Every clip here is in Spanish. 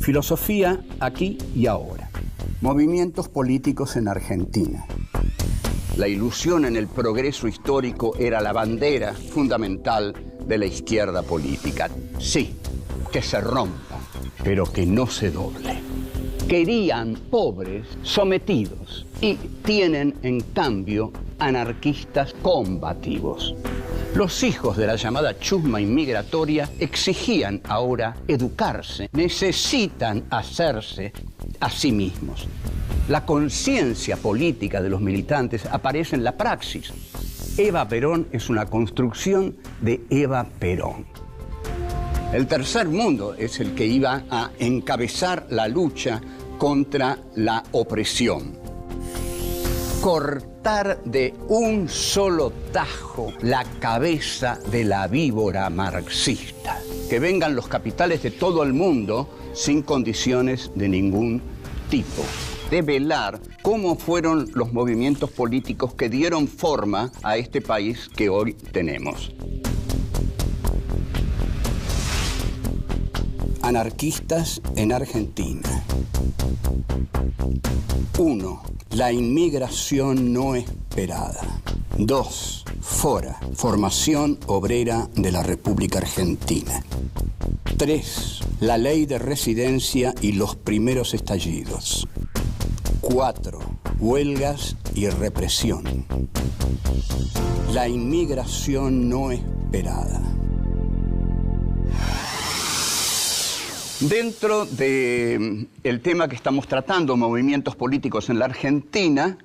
Filosofía aquí y ahora. Movimientos políticos en Argentina. La ilusión en el progreso histórico era la bandera fundamental de la izquierda política. Sí, que se rompa, pero que no se doble. Querían pobres sometidos y tienen, en cambio, anarquistas combativos. Los hijos de la llamada chusma inmigratoria exigían ahora educarse, necesitan hacerse a sí mismos. La conciencia política de los militantes aparece en la praxis. Eva Perón es una construcción de Eva Perón. El tercer mundo es el que iba a encabezar la lucha contra la opresión. Cortar de un solo tajo la cabeza de la víbora marxista. Que vengan los capitales de todo el mundo sin condiciones de ningún tipo. Develar cómo fueron los movimientos políticos que dieron forma a este país que hoy tenemos. Anarquistas en Argentina. 1. La inmigración no esperada. 2. FORA, Formación Obrera de la República Argentina. 3. La ley de residencia y los primeros estallidos. 4. Huelgas y represión. La inmigración no esperada. Dentro del tema que estamos tratando, movimientos políticos en la Argentina,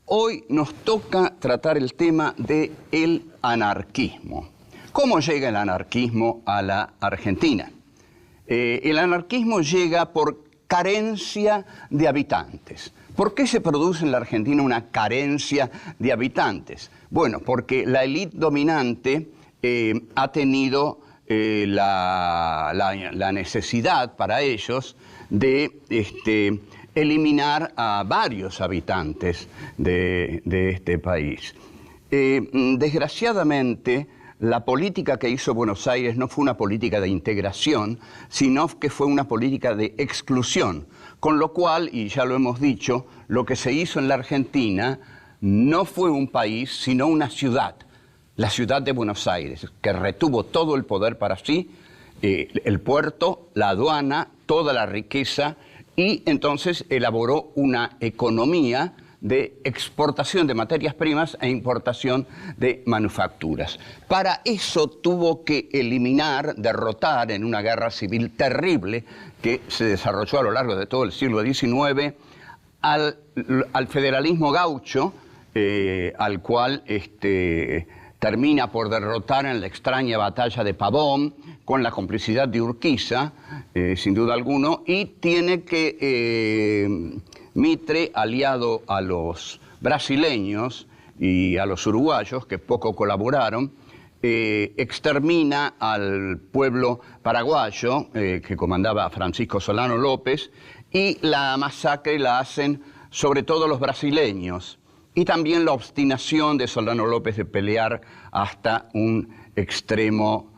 hoy nos toca tratar el tema del anarquismo. ¿Cómo llega el anarquismo a la Argentina? El anarquismo llega por carencia de habitantes. ¿Por qué se produce en la Argentina una carencia de habitantes? Bueno, porque la élite dominante ha tenido la necesidad para ellos de eliminar a varios habitantes de este país. Desgraciadamente, la política que hizo Buenos Aires no fue una política de integración, sino que fue una política de exclusión. Con lo cual, y ya lo hemos dicho, lo que se hizo en la Argentina no fue un país, sino una ciudad. La ciudad de Buenos Aires, que retuvo todo el poder para sí, el puerto, la aduana, toda la riqueza, y entonces elaboró una economía de exportación de materias primas e importación de manufacturas. Para eso tuvo que eliminar, derrotar en una guerra civil terrible que se desarrolló a lo largo de todo el siglo XIX al federalismo gaucho, al cual termina por derrotar en la extraña batalla de Pavón, con la complicidad de Urquiza, sin duda alguna, y tiene que Mitre, aliado a los brasileños y a los uruguayos, que poco colaboraron, extermina al pueblo paraguayo, que comandaba Francisco Solano López, y la masacre la hacen sobre todo los brasileños. Y también la obstinación de Solano López de pelear hasta un extremo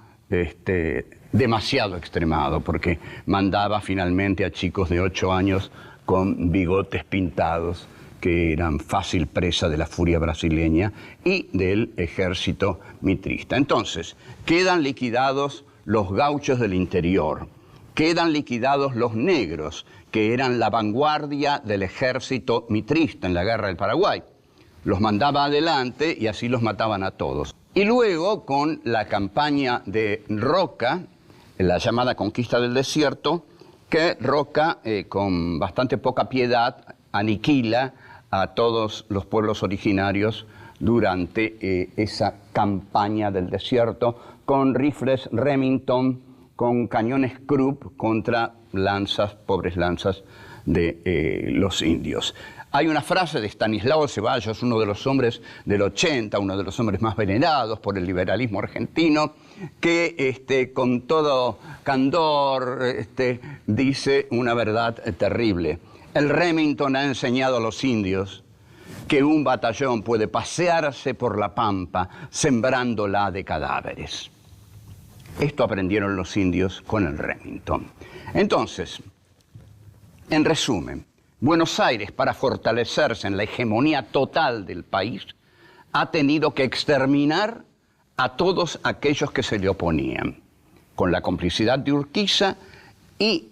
demasiado extremado, porque mandaba finalmente a chicos de 8 años con bigotes pintados, que eran fácil presa de la furia brasileña y del ejército mitrista. Entonces, quedan liquidados los gauchos del interior, quedan liquidados los negros, que eran la vanguardia del ejército mitrista en la guerra del Paraguay. Los mandaba adelante y así los mataban a todos. Y luego, con la campaña de Roca, la llamada conquista del desierto, que Roca, con bastante poca piedad, aniquila a todos los pueblos originarios durante esa campaña del desierto, con rifles Remington, con cañones Krupp contra lanzas, pobres lanzas de los indios. Hay una frase de Estanislao Ceballos, uno de los hombres del 80, uno de los hombres más venerados por el liberalismo argentino, que con todo candor dice una verdad terrible. El Remington ha enseñado a los indios que un batallón puede pasearse por la pampa sembrándola de cadáveres. Esto aprendieron los indios con el Remington. Entonces, En resumen, Buenos Aires, para fortalecerse en la hegemonía total del país, ha tenido que exterminar a todos aquellos que se le oponían, con la complicidad de Urquiza y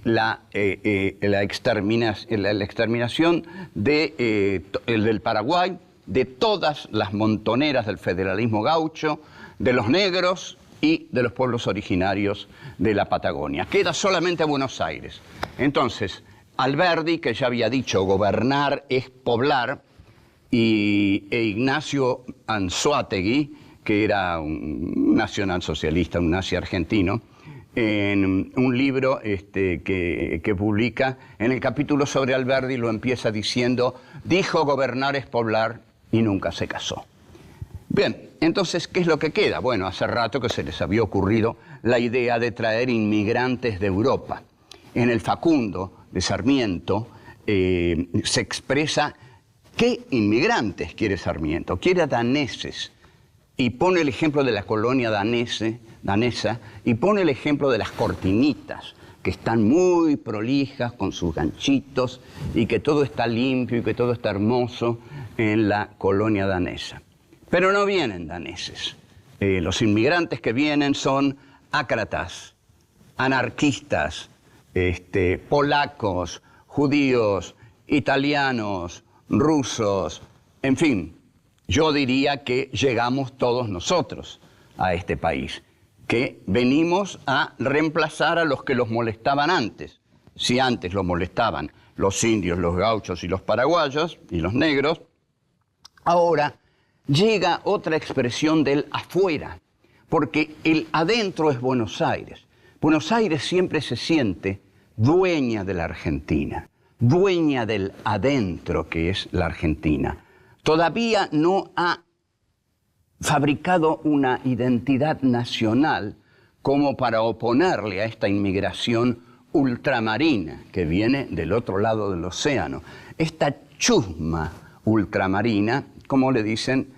la exterminación del Paraguay, de todas las montoneras del federalismo gaucho, de los negros y de los pueblos originarios de la Patagonia. Queda solamente Buenos Aires. Entonces, Alberdi, que ya había dicho gobernar es poblar, e Ignacio Anzoátegui, que era un nacionalsocialista, un nazi argentino, en un libro que publica, en el capítulo sobre Alberdi lo empieza diciendo: dijo gobernar es poblar y nunca se casó. Bien, entonces, ¿qué es lo que queda? Bueno, hace rato que se les había ocurrido la idea de traer inmigrantes de Europa. En el Facundo de Sarmiento se expresa qué inmigrantes quiere Sarmiento. Quiere daneses. Y pone el ejemplo de la colonia danesa y pone el ejemplo de las cortinitas, que están muy prolijas con sus ganchitos y que todo está limpio y que todo está hermoso en la colonia danesa. Pero no vienen daneses. Los inmigrantes que vienen son ácratas, anarquistas, polacos, judíos, italianos, rusos, en fin. Yo diría que llegamos todos nosotros a este país, que venimos a reemplazar a los que los molestaban antes. Si antes los molestaban los indios, los gauchos y los paraguayos y los negros, ahora llega otra expresión del afuera, porque el adentro es Buenos Aires. Buenos Aires siempre se siente dueña de la Argentina, dueña del adentro que es la Argentina. Todavía no ha fabricado una identidad nacional como para oponerle a esta inmigración ultramarina que viene del otro lado del océano. Esta chusma ultramarina, como le dicen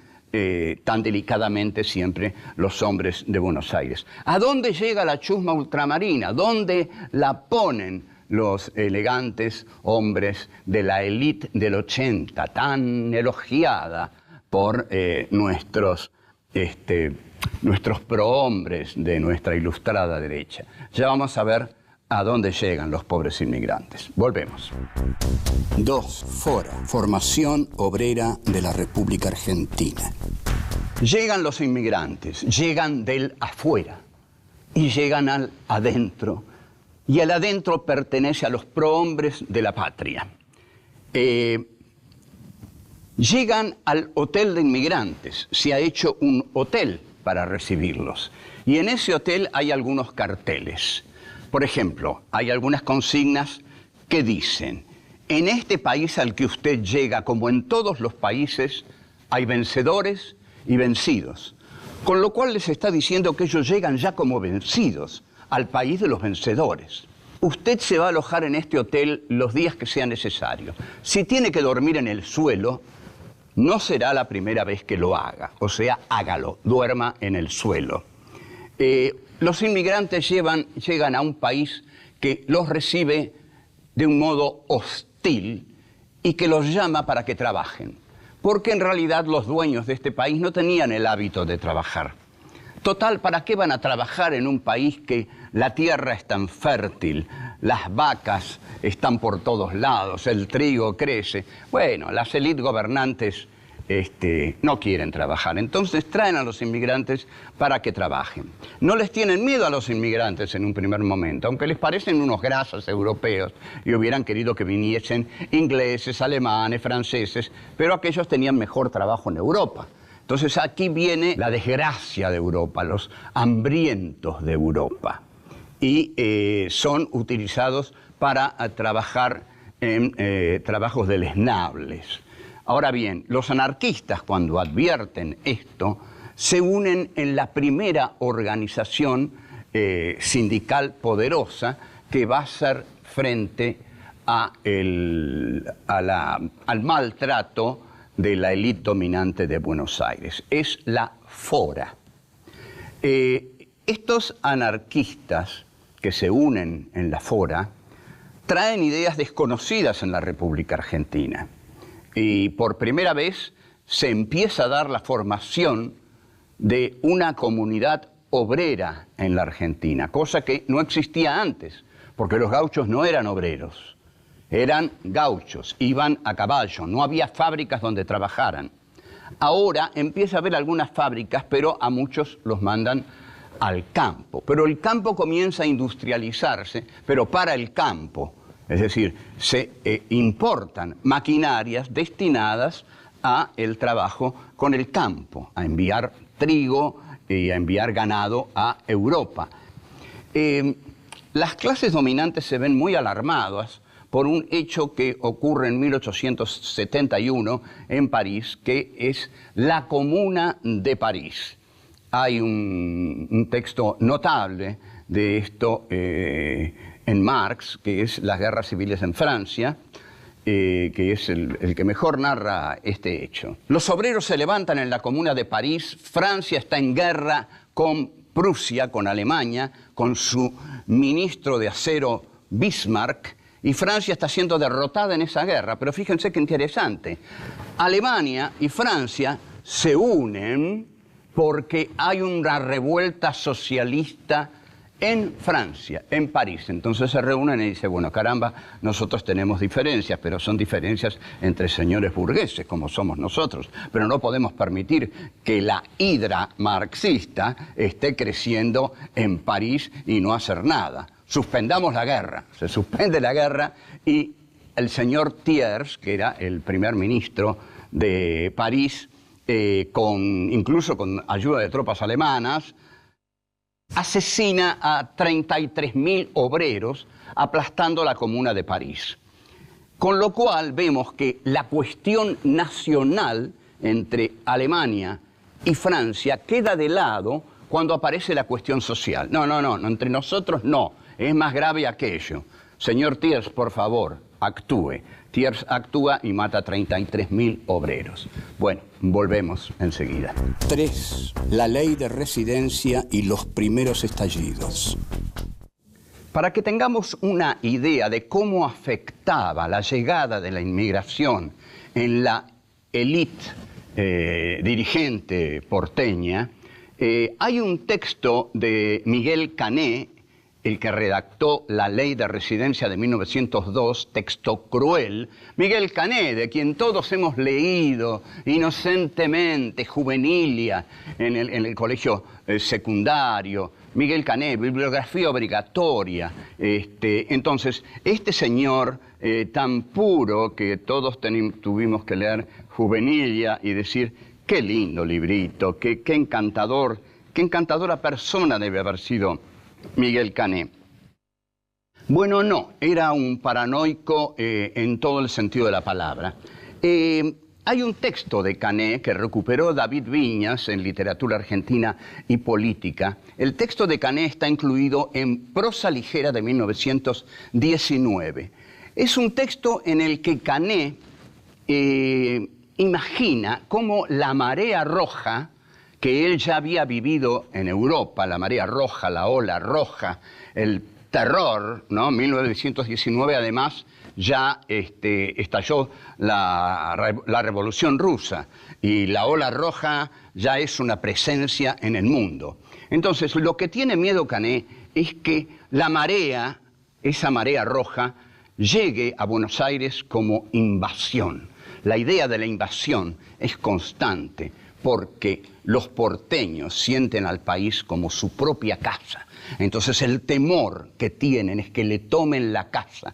tan delicadamente siempre los hombres de Buenos Aires. ¿A dónde llega la chusma ultramarina? ¿Dónde la ponen los elegantes hombres de la élite del 80, tan elogiada por nuestros prohombres de nuestra ilustrada derecha? Ya vamos a ver a dónde llegan los pobres inmigrantes. Volvemos. 2. Fora, Formación Obrera de la República Argentina. Llegan los inmigrantes, llegan del afuera y llegan al adentro. Y el adentro pertenece a los prohombres de la patria. Llegan al hotel de inmigrantes. Se ha hecho un hotel para recibirlos. Y en ese hotel hay algunos carteles. Por ejemplo, hay algunas consignas que dicen: en este país al que usted llega, como en todos los países, hay vencedores y vencidos. Con lo cual les está diciendo que ellos llegan ya como vencidos al país de los vencedores. Usted se va a alojar en este hotel los días que sea necesario. Si tiene que dormir en el suelo, no será la primera vez que lo haga. O sea, hágalo, duerma en el suelo. Los inmigrantes llegan a un país que los recibe de un modo hostil y que los llama para que trabajen. Porque en realidad los dueños de este país no tenían el hábito de trabajar. Total, ¿para qué van a trabajar en un país que la tierra es tan fértil, las vacas están por todos lados, el trigo crece? Bueno, las élites gobernantes no quieren trabajar, entonces traen a los inmigrantes para que trabajen. No les tienen miedo a los inmigrantes en un primer momento, aunque les parecen unos grasas europeos y hubieran querido que viniesen ingleses, alemanes, franceses, pero aquellos tenían mejor trabajo en Europa. Entonces aquí viene la desgracia de Europa, los hambrientos de Europa, y son utilizados para trabajar en trabajos deleznables. Ahora bien, los anarquistas, cuando advierten esto, se unen en la primera organización sindical poderosa que va a hacer frente al maltrato de la élite dominante de Buenos Aires. Es la Fora. Estos anarquistas que se unen en la Fora traen ideas desconocidas en la República Argentina. Y por primera vez se empieza a dar la formación de una comunidad obrera en la Argentina, cosa que no existía antes, porque los gauchos no eran obreros, eran gauchos, iban a caballo, no había fábricas donde trabajaran. Ahora empieza a haber algunas fábricas, pero a muchos los mandan al campo. Pero el campo comienza a industrializarse, pero para el campo. Es decir, se importan maquinarias destinadas a el trabajo con el campo, a enviar trigo y a enviar ganado a Europa. Las clases dominantes se ven muy alarmadas por un hecho que ocurre en 1871 en París, que es la Comuna de París. Hay un texto notable de esto en Marx, que es Las guerras civiles en Francia, que es el que mejor narra este hecho. Los obreros se levantan en la Comuna de París, Francia está en guerra con Prusia, con Alemania, con su ministro de acero Bismarck, y Francia está siendo derrotada en esa guerra. Pero fíjense qué interesante. Alemania y Francia se unen porque hay una revuelta socialista en Francia, en París. Entonces se reúnen y dicen, bueno, caramba, nosotros tenemos diferencias, pero son diferencias entre señores burgueses, como somos nosotros. Pero no podemos permitir que la hidra marxista esté creciendo en París y no hacer nada. Suspendamos la guerra. Se suspende la guerra y el señor Thiers, que era el primer ministro de París, incluso con ayuda de tropas alemanas, asesina a 33.000 obreros aplastando la Comuna de París. Con lo cual vemos que la cuestión nacional entre Alemania y Francia queda de lado cuando aparece la cuestión social. No, entre nosotros no. Es más grave aquello. Señor Thiers, por favor, actúe. Thiers actúa y mata a 33.000 obreros. Bueno, volvemos enseguida. 3. La ley de residencia y los primeros estallidos. Para que tengamos una idea de cómo afectaba la llegada de la inmigración en la élite dirigente porteña, hay un texto de Miguel Cané, el que redactó la Ley de Residencia de 1902, texto cruel. Miguel Cané, de quien todos hemos leído inocentemente, juvenilia, en el colegio secundario. Miguel Cané, bibliografía obligatoria. Entonces, este señor tan puro que todos tuvimos que leer juvenilia y decir, qué lindo librito, qué encantador, qué encantadora persona debe haber sido Miguel Cané. Bueno, no, era un paranoico en todo el sentido de la palabra. Hay un texto de Cané que recuperó David Viñas en Literatura Argentina y Política. El texto de Cané está incluido en Prosa Ligera de 1919. Es un texto en el que Cané imagina cómo la marea roja, que él ya había vivido en Europa, la marea roja, la ola roja, el terror, ¿no? 1919 además ya estalló la Revolución Rusa y la ola roja ya es una presencia en el mundo. Entonces, lo que tiene miedo Cané es que la marea, esa marea roja, llegue a Buenos Aires como invasión. La idea de la invasión es constante, porque los porteños sienten al país como su propia casa. Entonces el temor que tienen es que le tomen la casa.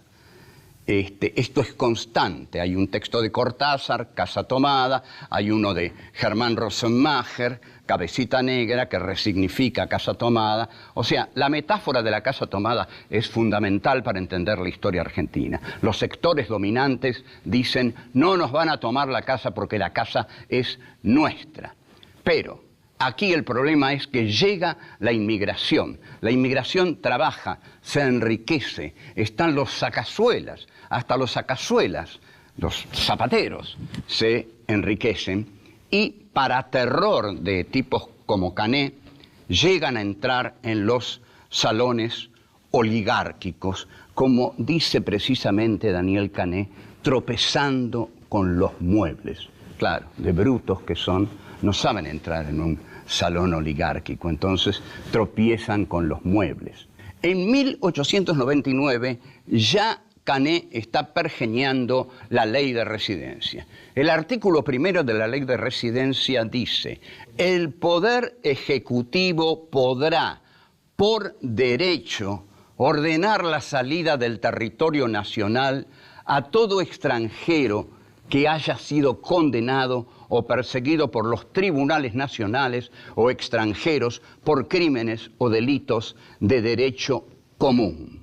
Esto es constante. Hay un texto de Cortázar, Casa Tomada, hay uno de Germán Rosenmacher, Cabecita Negra, que resignifica Casa Tomada. O sea, la metáfora de la Casa Tomada es fundamental para entender la historia argentina. Los sectores dominantes dicen, no nos van a tomar la casa porque la casa es nuestra. Pero aquí el problema es que llega la inmigración. La inmigración trabaja, se enriquece, están los sacazuelas, hasta los sacazuelas, los zapateros, se enriquecen y para terror de tipos como Cané, llegan a entrar en los salones oligárquicos, como dice precisamente Daniel Cané, tropezando con los muebles. Claro, de brutos que son, no saben entrar en un salón oligárquico, entonces tropiezan con los muebles. En 1899 ya Cané está pergeñando la ley de residencia. El artículo primero de la ley de residencia dice: el poder ejecutivo podrá, por derecho, ordenar la salida del territorio nacional a todo extranjero que haya sido condenado o perseguido por los tribunales nacionales o extranjeros por crímenes o delitos de derecho común.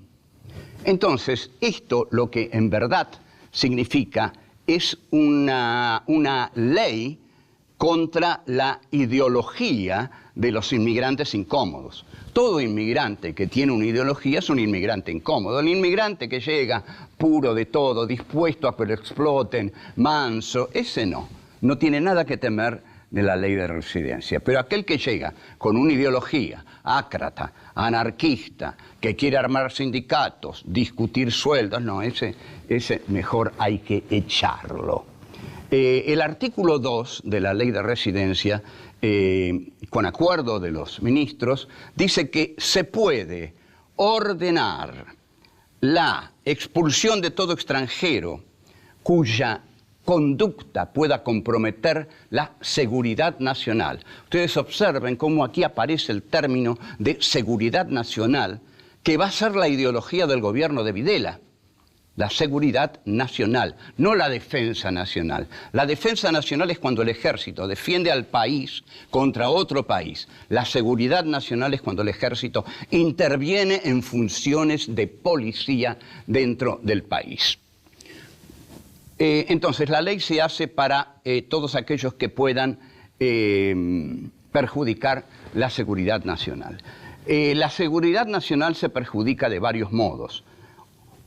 Entonces, esto lo que en verdad significa es una ley contra la ideología de los inmigrantes incómodos. Todo inmigrante que tiene una ideología es un inmigrante incómodo. El inmigrante que llega puro de todo, dispuesto a que lo exploten, manso, ese no tiene nada que temer de la ley de residencia. Pero aquel que llega con una ideología ácrata, anarquista, que quiere armar sindicatos, discutir sueldos, no, ese mejor hay que echarlo. El artículo 2 de la ley de residencia, con acuerdo de los ministros, dice que se puede ordenar la expulsión de todo extranjero cuya conducta pueda comprometer la seguridad nacional. Ustedes observen cómo aquí aparece el término de seguridad nacional, que va a ser la ideología del gobierno de Videla. La seguridad nacional, no la defensa nacional. La defensa nacional es cuando el ejército defiende al país contra otro país. La seguridad nacional es cuando el ejército interviene en funciones de policía dentro del país. Entonces, la ley se hace para todos aquellos que puedan perjudicar la seguridad nacional. La seguridad nacional se perjudica de varios modos.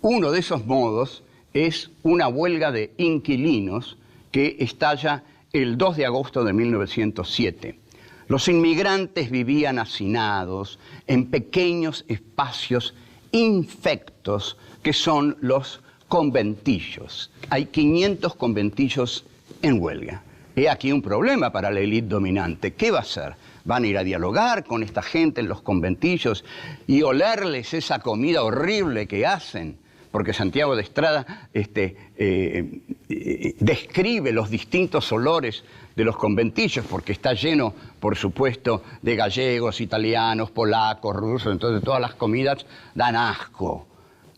Uno de esos modos es una huelga de inquilinos que estalla el 2 de agosto de 1907. Los inmigrantes vivían hacinados en pequeños espacios infectos que son los conventillos. Hay 500 conventillos en huelga. He aquí un problema para la élite dominante. ¿Qué va a hacer? ¿Van a ir a dialogar con esta gente en los conventillos y olerles esa comida horrible que hacen? Porque Santiago de Estrada describe los distintos olores de los conventillos, porque está lleno, por supuesto, de gallegos, italianos, polacos, rusos, entonces todas las comidas dan asco.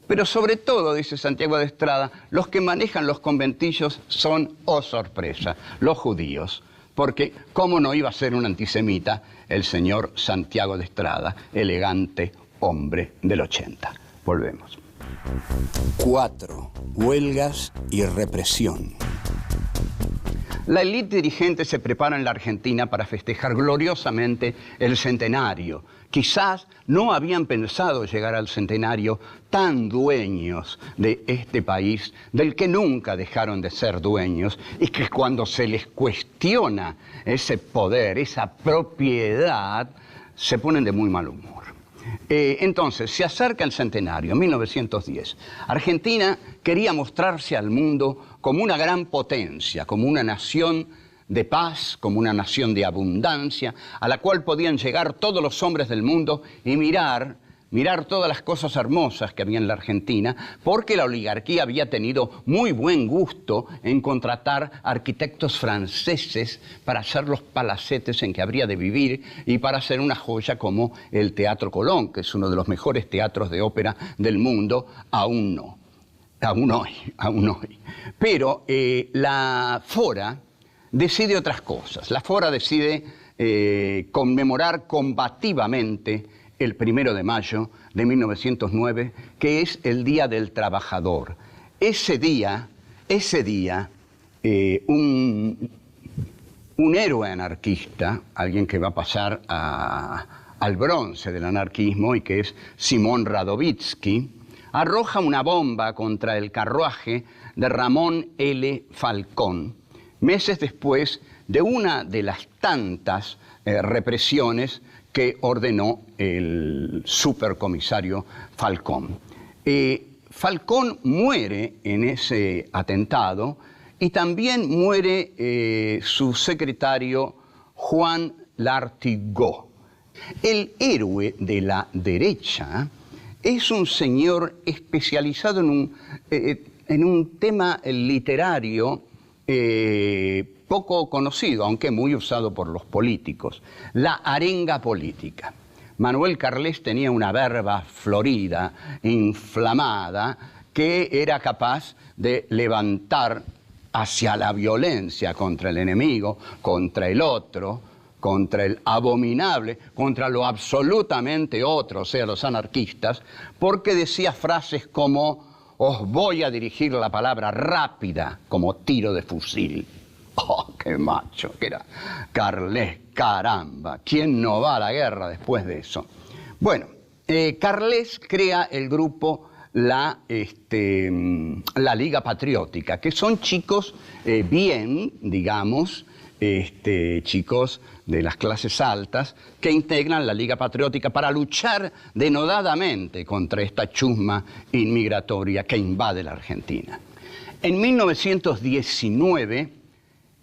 Pero sobre todo, dice Santiago de Estrada, los que manejan los conventillos son, oh sorpresa, los judíos. Porque, ¿cómo no iba a ser un antisemita el señor Santiago de Estrada, elegante hombre del 80? Volvemos. 4. Huelgas y represión. La élite dirigente se prepara en la Argentina para festejar gloriosamente el centenario. Quizás no habían pensado llegar al centenario tan dueños de este país, del que nunca dejaron de ser dueños, y que cuando se les cuestiona ese poder, esa propiedad, se ponen de muy mal humor. Entonces, se acerca el centenario, 1910. Argentina quería mostrarse al mundo como una gran potencia, como una nación de paz, como una nación de abundancia, a la cual podían llegar todos los hombres del mundo y mirar todas las cosas hermosas que había en la Argentina, porque la oligarquía había tenido muy buen gusto en contratar arquitectos franceses para hacer los palacetes en que habría de vivir y para hacer una joya como el Teatro Colón, que es uno de los mejores teatros de ópera del mundo, aún hoy. Pero la Fora decide otras cosas. La Fora decide conmemorar combativamente el 1 de mayo de 1909, que es el Día del Trabajador. Ese día, un héroe anarquista, alguien que va a pasar al bronce del anarquismo y que es Simón Radovítsky, arroja una bomba contra el carruaje de Ramón L. Falcón, meses después de una de las tantas represiones que ordenó el supercomisario Falcón. Falcón muere en ese atentado y también muere su secretario Juan Lartigot. El héroe de la derecha es un señor especializado en un tema literario poco conocido, aunque muy usado por los políticos, la arenga política. Manuel Carles tenía una verba florida, inflamada, que era capaz de levantar hacia la violencia contra el enemigo, contra el otro, contra el abominable, contra lo absolutamente otro, o sea, los anarquistas, porque decía frases como: os voy a dirigir la palabra rápida como tiro de fusil. ¡Oh, qué macho que era Carles! ¡Caramba! ¿Quién no va a la guerra después de eso? Bueno, Carles crea el grupo la Liga Patriótica, que son chicos bien, digamos, chicos de las clases altas que integran la Liga Patriótica para luchar denodadamente contra esta chusma inmigratoria que invade la Argentina. En 1919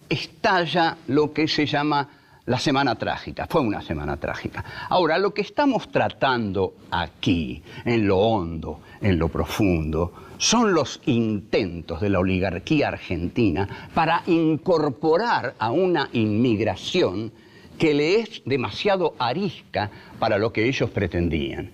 estalla lo que se llama la Semana Trágica. Fue una semana trágica. Ahora, lo que estamos tratando aquí, en lo hondo, en lo profundo, son los intentos de la oligarquía argentina para incorporar a una inmigración que le es demasiado arisca para lo que ellos pretendían.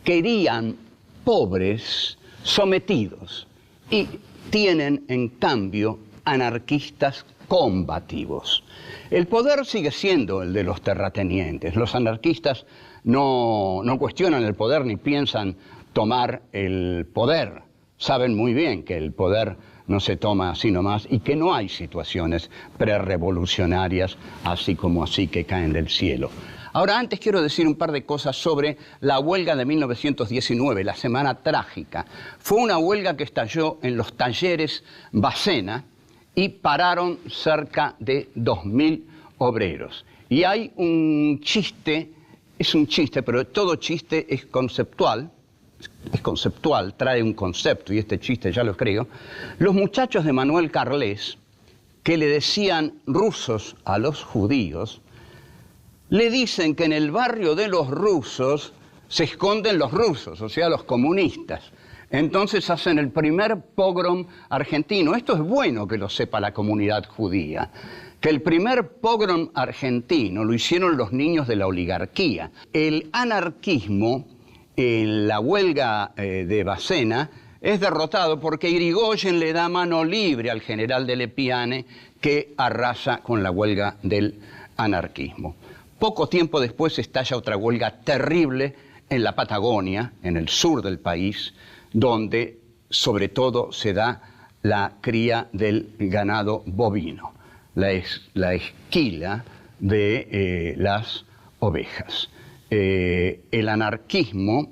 Querían pobres sometidos y tienen, en cambio, anarquistas combativos. El poder sigue siendo el de los terratenientes. Los anarquistas no cuestionan el poder ni piensan tomar el poder. Saben muy bien que el poder no se toma así nomás y que no hay situaciones prerevolucionarias así como así que caen del cielo. Ahora, antes quiero decir un par de cosas sobre la huelga de 1919, la Semana Trágica. Fue una huelga que estalló en los talleres Bacena y pararon cerca de 2.000 obreros. Y hay un chiste, es un chiste, pero todo chiste es conceptual, trae un concepto, y este chiste ya lo creo. Los muchachos de Manuel Carles, que le decían rusos a los judíos, le dicen que en el barrio de los rusos se esconden los rusos, o sea, los comunistas. Entonces hacen el primer pogrom argentino. Esto es bueno que lo sepa la comunidad judía, que el primer pogrom argentino lo hicieron los niños de la oligarquía. El anarquismo en la huelga de Bacena es derrotado porque Irigoyen le da mano libre al general de Lepiane, que arrasa con la huelga del anarquismo. Poco tiempo después estalla otra huelga terrible en la Patagonia, en el sur del país, donde sobre todo se da la cría del ganado bovino, la esquila de las ovejas. El anarquismo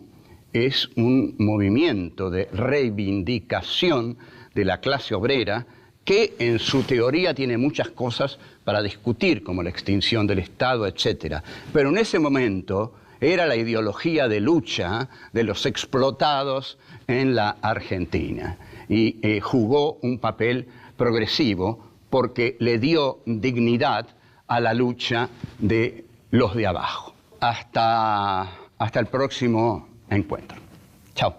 es un movimiento de reivindicación de la clase obrera que en su teoría tiene muchas cosas para discutir, como la extinción del Estado, etc. Pero en ese momento era la ideología de lucha de los explotados en la Argentina y jugó un papel progresivo porque le dio dignidad a la lucha de los de abajo. Hasta el próximo encuentro. Chao.